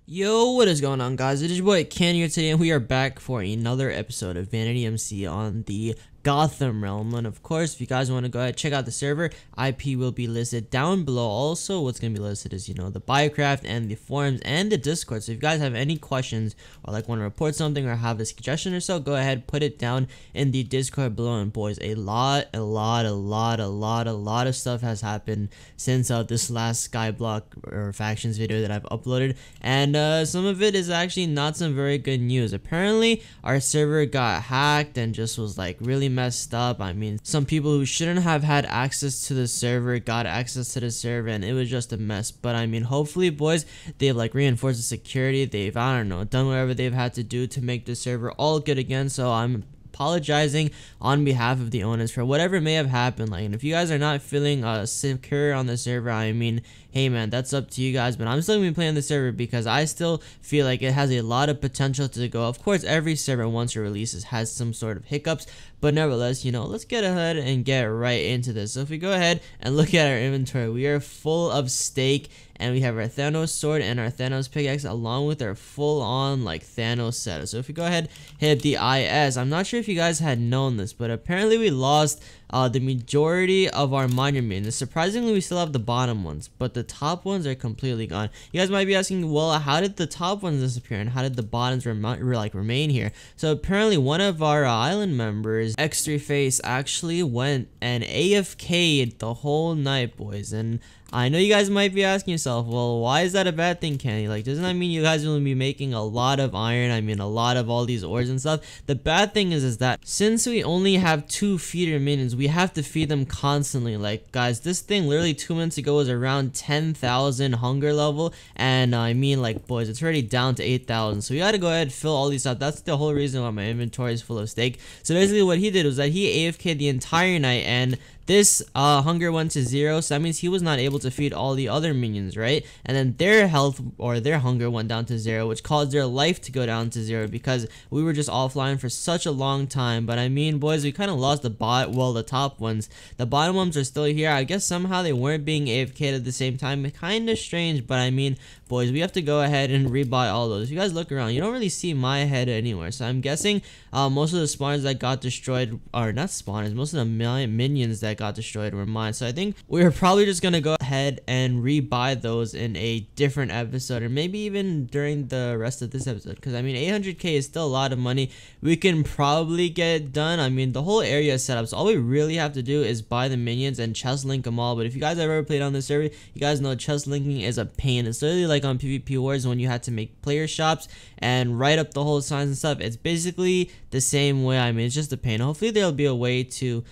Yo, what is going on, guys? It is your boy Ken here today, and we are back for another episode of Vanity MC on the Gotham realm. And of course, if you guys want to go ahead check out the server, IP will be listed down below. Also, what's going to be listed is, the Minecraft and the forums and the Discord. So if you guys have any questions or like want to report something or have a suggestion or so, go ahead, put it down in the Discord below. And boys, a lot of stuff has happened since this last Skyblock or factions video that I've uploaded, and some of it is actually not some very good news. Apparently, our server got hacked and just was like really messed up. I mean, some people who shouldn't have had access to the server got access to the server, and it was just a mess. But I mean, hopefully, boys, they've like reinforced the security. They've, I don't know, done whatever they've had to do to make the server all good again. So I'm apologizing on behalf of the owners for whatever may have happened. Like, and if you guys are not feeling secure on the server, I mean, hey man, that's up to you guys, but I'm still gonna be playing the server because I still feel like it has a lot of potential to go. Of course, every server once it releases has some sort of hiccups, but nevertheless, let's get ahead and get right into this. So if we go ahead and look at our inventory, we are full of steak, and we have our Thanos sword and our Thanos pickaxe along with our full-on like Thanos setup. So if we go ahead, hit the IS, I'm not sure if you guys had known this, but apparently we lost the majority of our miner minions. Surprisingly, we still have the bottom ones, but the top ones are completely gone. You guys might be asking, well, how did the top ones disappear and how did the bottoms remain here? So apparently one of our island members, X3 Face, actually went and AFK'd the whole night, boys. And I know you guys might be asking yourself, well, why is that a bad thing, Kenny? Like, doesn't that mean you guys will be making a lot of iron? I mean, a lot of all these ores and stuff. The bad thing is that since we only have 2 feeder minions, we have to feed them constantly. Like, guys, this thing literally 2 minutes ago was around 10,000 hunger level, and I mean, like, boys, it's already down to 8,000. So we gotta go ahead and fill all these up. That's the whole reason why my inventory is full of steak. So basically what he did was that he AFK'd the entire night, and this hunger went to 0, so that means he was not able to feed all the other minions, right? And then their health or their hunger went down to 0, which caused their life to go down to 0 because we were just offline for such a long time. But I mean, boys, we kind of lost the top ones. The bottom ones are still here. I guess somehow they weren't being AFK'd at the same time. Kind of strange, but I mean, boys, we have to go ahead and rebuy all those. If you guys look around, you don't really see my head anywhere, so I'm guessing most of the spawners that got destroyed are not spawners. Most of the minions that got destroyed were mine. So I think we're probably just gonna go ahead and rebuy those in a different episode, or maybe even during the rest of this episode, because I mean 800k is still a lot of money. We can probably get it done. I mean, the whole area is set up, so all we really have to do is buy the minions and chest link them all. But if you guys have ever played on this server, you guys know chest linking is a pain. It's literally like on PvP Wars when you had to make player shops and write up the whole signs and stuff. It's basically the same way. I mean, it's just a pain. Hopefully there'll be a way to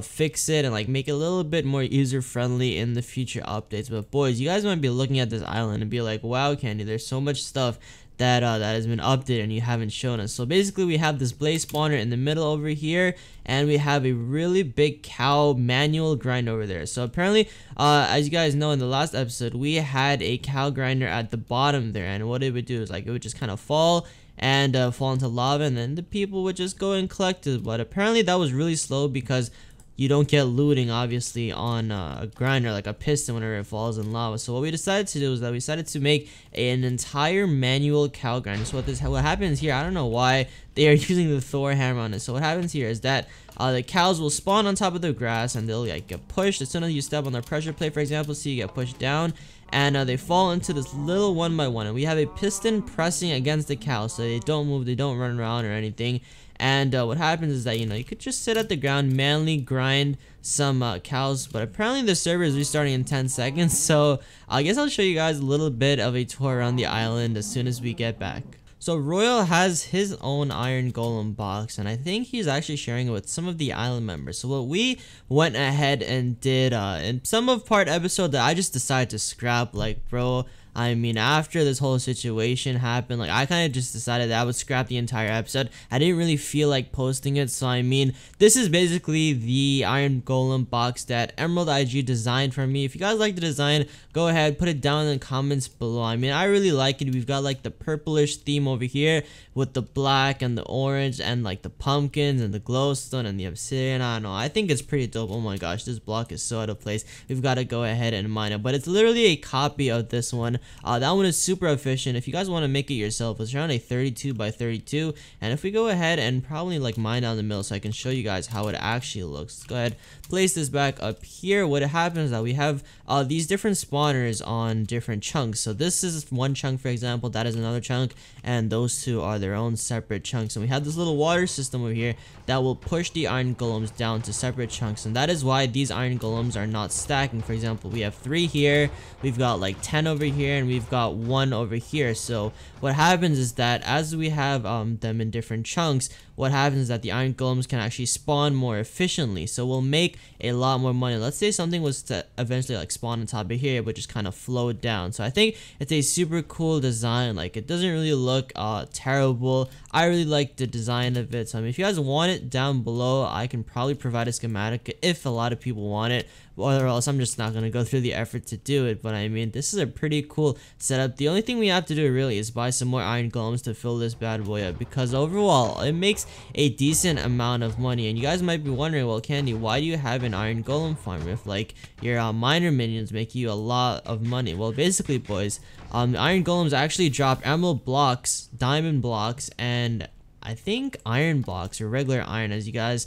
fix it and like make it a little bit more user friendly in the future updates. But boys, you guys might be looking at this island and be like, wow, Candy, there's so much stuff that has been updated and you haven't shown us. So basically we have this blaze spawner in the middle over here, and we have a really big cow manual grind over there. So apparently as you guys know, in the last episode we had a cow grinder at the bottom there, and what it would do is like it would just kind of fall and fall into lava, and then the people would just go and collect it. But apparently that was really slow because you don't get looting obviously on a grinder like a piston whenever it falls in lava. So what we decided to do is that we decided to make an entire manual cow grinder. So what happens here, I don't know why they are using the Thor hammer on it. So what happens here is that the cows will spawn on top of the grass, and they'll like get pushed as soon as you step on their pressure plate, for example. So you get pushed down, and they fall into this little 1x1, and we have a piston pressing against the cow so they don't move, they don't run around or anything. And what happens is that you could just sit at the ground, manually grind some cows. But apparently the server is restarting in 10 seconds, so I guess I'll show you guys a little bit of a tour around the island as soon as we get back. So Royal has his own iron golem box, and I think he's actually sharing it with some of the island members. So what we went ahead and did in some of part episode that I just decided to scrap, like, bro, I mean, after this whole situation happened, like, I kind of just decided that I would scrap the entire episode. I didn't really feel like posting it, so I mean, this is basically the Iron Golem box that Emerald IG designed for me. If you guys like the design, go ahead, put it down in the comments below. I mean, I really like it. We've got like the purplish theme over here with the black and the orange and like the pumpkins and the glowstone and the obsidian. I don't know, I think it's pretty dope. Oh my gosh, this block is so out of place. We've got to go ahead and mine it, but it's literally a copy of this one. That one is super efficient. If you guys want to make it yourself, it's around a 32 by 32. And if we go ahead and probably like mine down the middle so I can show you guys how it actually looks. Let's go ahead, place this back up here. What happens is that we have these different spawners on different chunks. So this is one chunk, for example, that is another chunk, and those two are their own separate chunks. And we have this little water system over here that will push the iron golems down to separate chunks, and that is why these iron golems are not stacking. For example, we have 3 here, we've got like 10 over here, and we've got 1 over here. So what happens is that as we have them in different chunks, what happens is that the iron golems can actually spawn more efficiently, so we'll make a lot more money. Let's say something was to eventually like spawn on top of here but just kind of float down. So I think it's a super cool design. Like, it doesn't really look terrible. I really like the design of it. So I mean, if you guys want it, down below I can probably provide a schematic if a lot of people want it, or else I'm just not gonna go through the effort to do it. But I mean, this is a pretty cool setup. The only thing we have to do really is buy some more iron golems to fill this bad boy up, because overall it makes a decent amount of money. And you guys might be wondering, well, Candy, why do you have an iron golem farm if like your miner minions make you a lot of money? Well, basically, boys, the iron golems actually drop emerald blocks, diamond blocks, and I think iron blocks, or regular iron. As you guys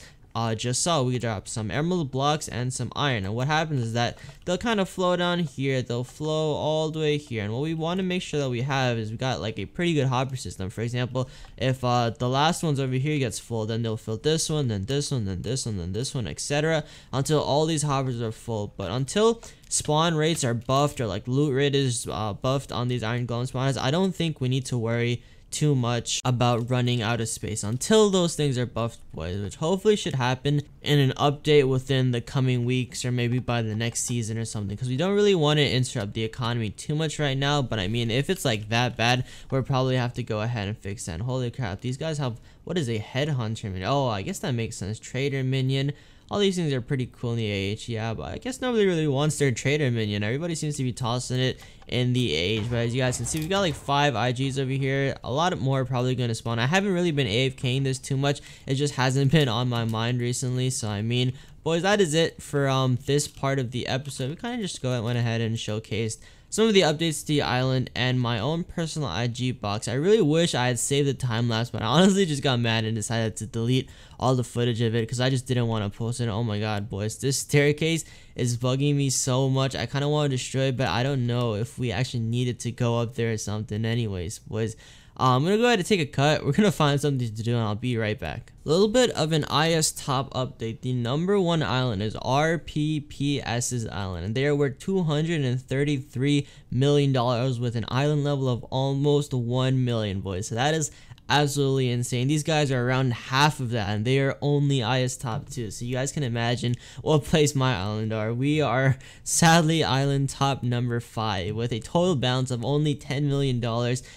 just saw, we dropped some emerald blocks and some iron, and what happens is that they'll kind of flow down here, they'll flow all the way here. And what we want to make sure that we have is we got like a pretty good hopper system. For example, if the last one's over here gets full, then they'll fill this one, then this one, then this one, then this one, etc., until all these hoppers are full. But until spawn rates are buffed, or like loot rate is buffed on these iron golem spawners, I don't think we need to worry too much about running out of space until those things are buffed, boys, which hopefully should happen in an update within the coming weeks, or maybe by the next season or something, because we don't really want to interrupt the economy too much right now. But I mean, if it's like that bad, we'll probably have to go ahead and fix that. And holy crap, these guys have, what is a headhunter minion? Oh, I guess that makes sense. Trader minion. All these things are pretty cool in the AH, yeah, but I guess nobody really wants their trader minion. Everybody seems to be tossing it in the AH. But as you guys can see, we've got like 5 IGs over here. A lot more are probably going to spawn. I haven't really been AFKing this too much. It just hasn't been on my mind recently. So I mean, boys, that is it for this part of the episode. We kind of just went ahead and showcased some of the updates to the island and my own personal IG box. I really wish I had saved the time lapse, but I honestly just got mad and decided to delete all the footage of it because I just didn't want to post it. Oh my god, boys, this staircase is bugging me so much. I kind of want to destroy it, but I don't know if we actually needed to go up there or something. Anyways, boys, I'm gonna go ahead and take a cut. We're gonna find something to do, and I'll be right back. A little bit of an IS top update. The #1 island is RPPS's island, and they are worth $233 million with an island level of almost 1 million, boys. So that is absolutely insane. These guys are around half of that, and they are only IS top 2. So you guys can imagine what place my island are. We are sadly island top number 5 with a total balance of only $10 million,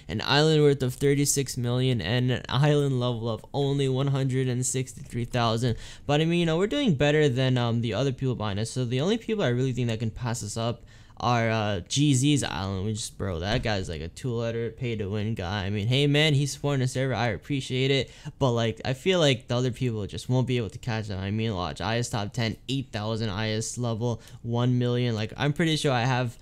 an island worth of 36 million, and an island level of only 163,000. But I mean, you know, we're doing better than the other people behind us. So the only people I really think that can pass us up are GZ's island, which, bro, that guy's like a 2-letter pay to win guy. I mean, hey man, he's supporting the server, I appreciate it, but like, I feel like the other people just won't be able to catch them. I mean, watch, IS top 10, 8,000 IS level, 1 million. Like, I'm pretty sure I have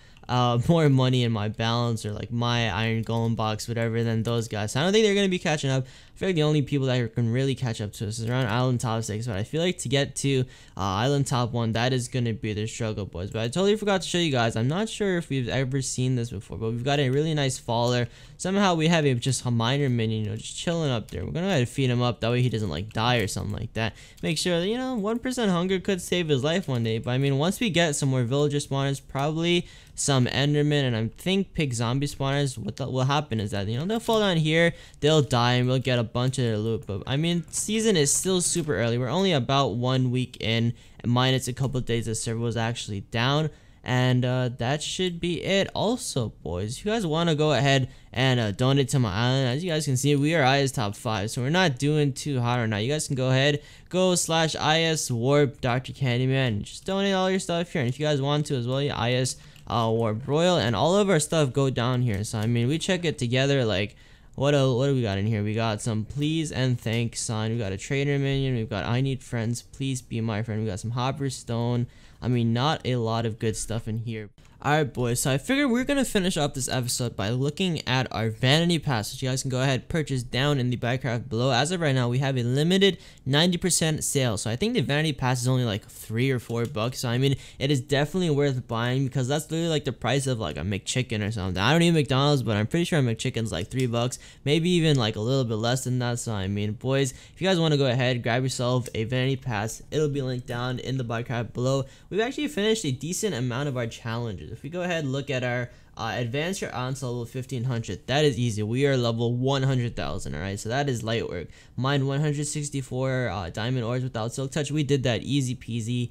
more money in my balance, or like my iron golem box, whatever, than those guys. So I don't think they're going to be catching up. I feel like the only people that can really catch up to us is around island top 6, but I feel like to get to island top 1, that is going to be the struggle, boys. But I totally forgot to show you guys, I'm not sure if we've ever seen this before, but we've got a really nice faller. Somehow we have just a miner minion, you know, just chilling up there. We're gonna go ahead and feed him up, that way he doesn't like die or something like that. Make sure that, you know, 1% hunger could save his life one day. But I mean, once we get some more villager spawners, probably some endermen, and I think pig zombie spawners, what will happen is that, you know, they'll fall down here, they'll die, and we'll get a bunch of their loot. But I mean, season is still super early. We're only about 1 week in, minus a couple of days the server was actually down. And that should be it. Also, boys, if you guys want to go ahead and donate to my island, as you guys can see, we are IS top 5, so we're not doing too hot right now. You guys can go ahead, go /IS warp DrCandyman, and just donate all your stuff here. And if you guys want to as well, yeah, IS warp royal, and all of our stuff go down here. So I mean, we check it together. Like, what do we got in here? We got some please and thanks sign. We got a trader minion. We've got I need friends, please be my friend. We got some hopper stone. I mean, not a lot of good stuff in here. Alright boys, so I figured we're gonna finish off this episode by looking at our Vanity Pass, which you guys can go ahead and purchase down in the buy craft below. As of right now, we have a limited 90% sale, so I think the Vanity Pass is only like $3 or $4. So I mean, it is definitely worth buying because that's literally like the price of like a McChicken or something. I don't eat McDonald's, but I'm pretty sure a McChicken's like $3, maybe even like a little bit less than that. So I mean, boys, if you guys want to go ahead, grab yourself a Vanity Pass. It'll be linked down in the buy craft below. We've actually finished a decent amount of our challenges. If we go ahead and look at our advance your odds to level 1500, that is easy. We are level 100,000. all right, so that is light work. Mine 164 diamond ores without silk touch. We did that easy peasy.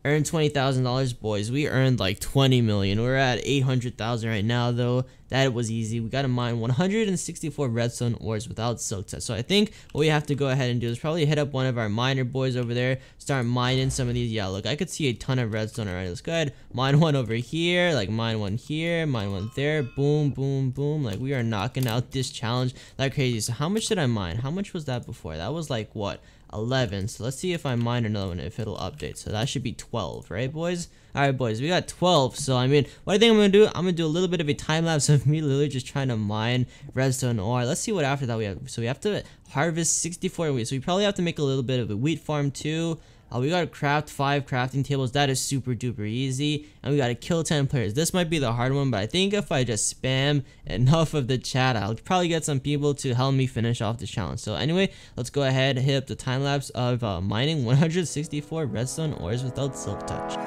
Earned $20,000, boys. We earned like 20 million. We're at 800,000 right now, though. That was easy. We got to mine 164 redstone ores without silk touch. So I think what we have to go ahead and do is probably hit up one of our miner boys over there, start mining some of these. Yeah, look, I could see a ton of redstone already. Let's go ahead, mine one over here, like mine one here, mine one there. Boom, boom, boom. Like we are knocking out this challenge like crazy. So how much did I mine? How much was that before? That was like what? 11. So let's see if I mine another one, if it'll update. So that should be 12, right boys? Alright boys, we got 12. So I mean, what I think I'm gonna do, I'm gonna do a little bit of a time lapse of me literally just trying to mine redstone ore. Let's see what after that we have. So we have to harvest 64 wheat, so we probably have to make a little bit of a wheat farm too. We gotta craft 5 crafting tables. That is super duper easy. And we gotta kill 10 players. This might be the hard one, but I think if I just spam enough of the chat, I'll probably get some people to help me finish off this challenge. So anyway, let's go ahead and hit up the time lapse of mining 164 redstone ores without silk touch.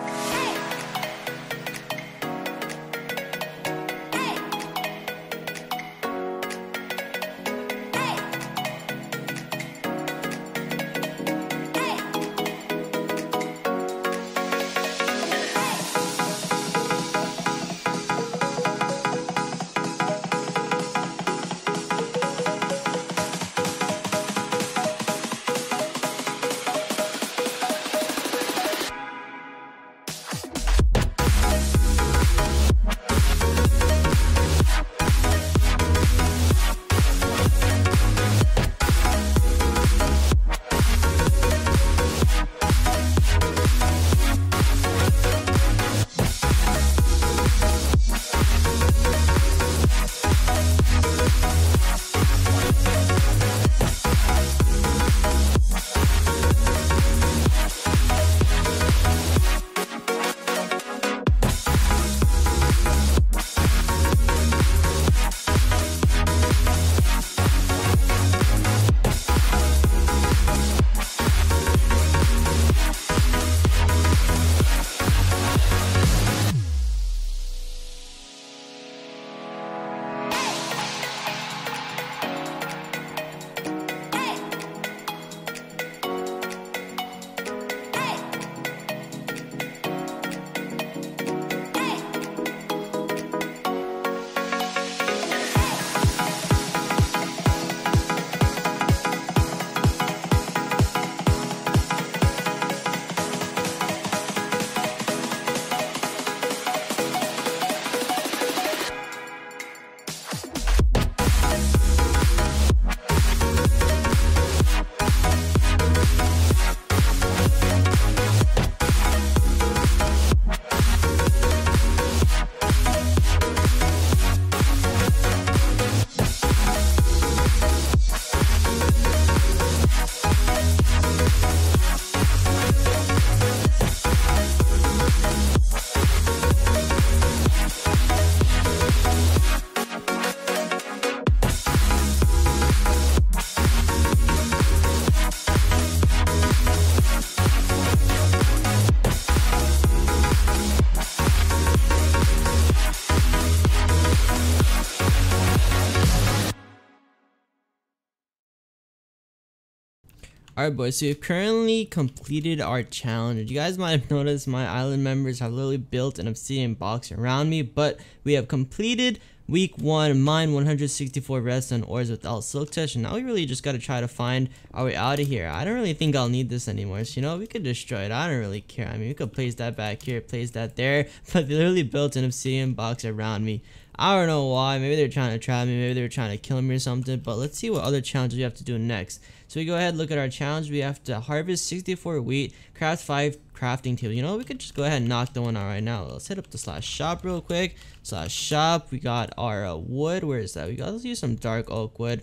Alright boys, so we've currently completed our challenge. You guys might have noticed my island members have literally built an obsidian box around me, but we have completed week 1, mine 164 redstone ores without silk touch, and now we really just gotta try to find our way out of here. I don't really think I'll need this anymore, so you know, we could destroy it. I don't really care. I mean, we could place that back here, place that there, but they literally built an obsidian box around me. I don't know why. Maybe they're trying to trap me. Maybe they're trying to kill me or something. But let's see what other challenges we have to do next. So we go ahead, look at our challenge. We have to harvest 64 wheat, craft 5 crafting tables. You know, we could just go ahead and knock the one out right now. Let's hit up the /shop real quick. /shop. We got our wood. Where is that? Let's use some dark oak wood.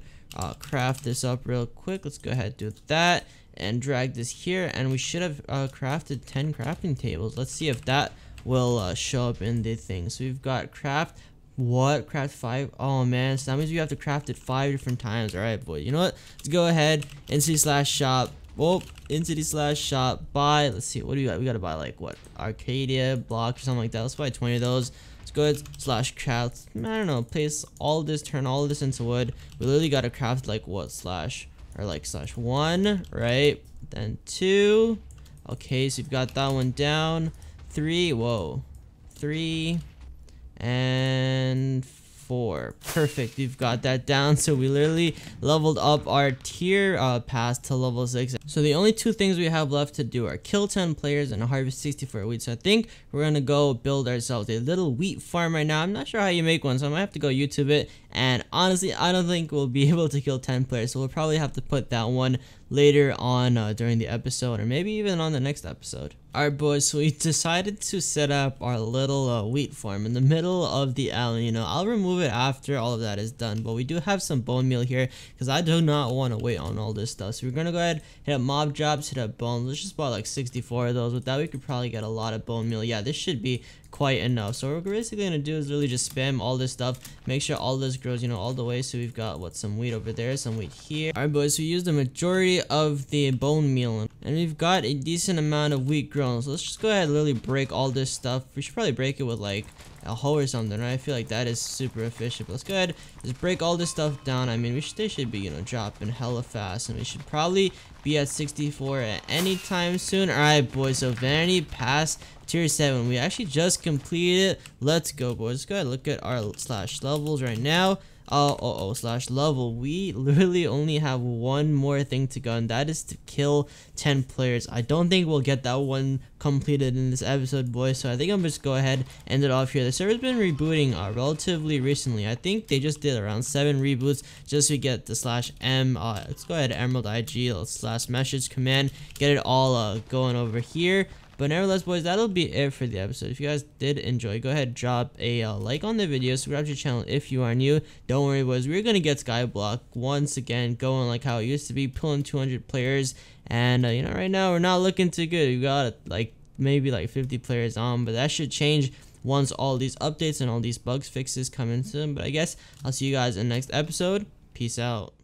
Craft this up real quick. Let's go ahead and do that and drag this here, and we should have crafted 10 crafting tables. Let's see if that will show up in the thing. So we've got craft 5. Oh man, so that means we have to craft it 5 different times. All right, boy, you know what, let's go ahead into /shop. Into the /shop, buy. Let's see, what do we got? We gotta buy like what, Arcadia blocks or something like that. Let's buy 20 of those. Let's go ahead /craft. I don't know, place all this, turn all this into wood. We literally gotta craft like what, /1, right? Then 2. Okay, so we've got that one down. 3. Whoa, 3 and 4. Perfect, we've got that down. So we literally leveled up our tier pass to level 6. So the only 2 things we have left to do are kill 10 players and harvest 64 wheat. So I think we're gonna go build ourselves a little wheat farm right now. I'm not sure how you make one, so I might have to go YouTube it. And honestly, I don't think we'll be able to kill 10 players, so we'll probably have to put that one later on during the episode, or maybe even on the next episode. Alright boys, so we decided to set up our little wheat farm in the middle of the island. You know, I'll remove it after all of that is done, but we do have some bone meal here because I do not want to wait on all this stuff. So we're gonna go ahead, hit up mob drops, hit up bones. Let's just buy like 64 of those. With that, we could probably get a lot of bone meal. Yeah, this should be quite enough. So what we're basically gonna do is really just spam all this stuff, make sure all this grows, you know, all the way. So we've got what, some wheat over there, some wheat here. Alright boys, so we used the majority of the bone meal and we've got a decent amount of wheat grown. So let's just go ahead and literally break all this stuff. We should probably break it with like a hoe or something, right? I feel like that is super efficient. But let's go ahead, just break all this stuff down. I mean, they should be, you know, dropping hella fast, and we should probably be at 64 at any time soon. Alright boys, so Vanity Pass tier 7, we actually just completed it. Let's go boys, let's go ahead and look at our /levels right now. /level, we literally only have one more thing to go, and that is to kill 10 players. I don't think we'll get that one completed in this episode, boys, so I think I'm just go ahead and end it off here. The server's been rebooting relatively recently. I think they just did around 7 reboots just to get the /m. Let's go ahead, emerald IG, let's /message command, get it all going over here. But nevertheless, boys, that'll be it for the episode. If you guys did enjoy, go ahead, drop a like on the video, subscribe to your channel if you are new. Don't worry, boys, we're gonna get Skyblock once again going like how it used to be, pulling 200 players. And you know, right now we're not looking too good. We got like maybe like 50 players on, but that should change once all these updates and all these bugs fixes come into them. But I guess I'll see you guys in the next episode. Peace out.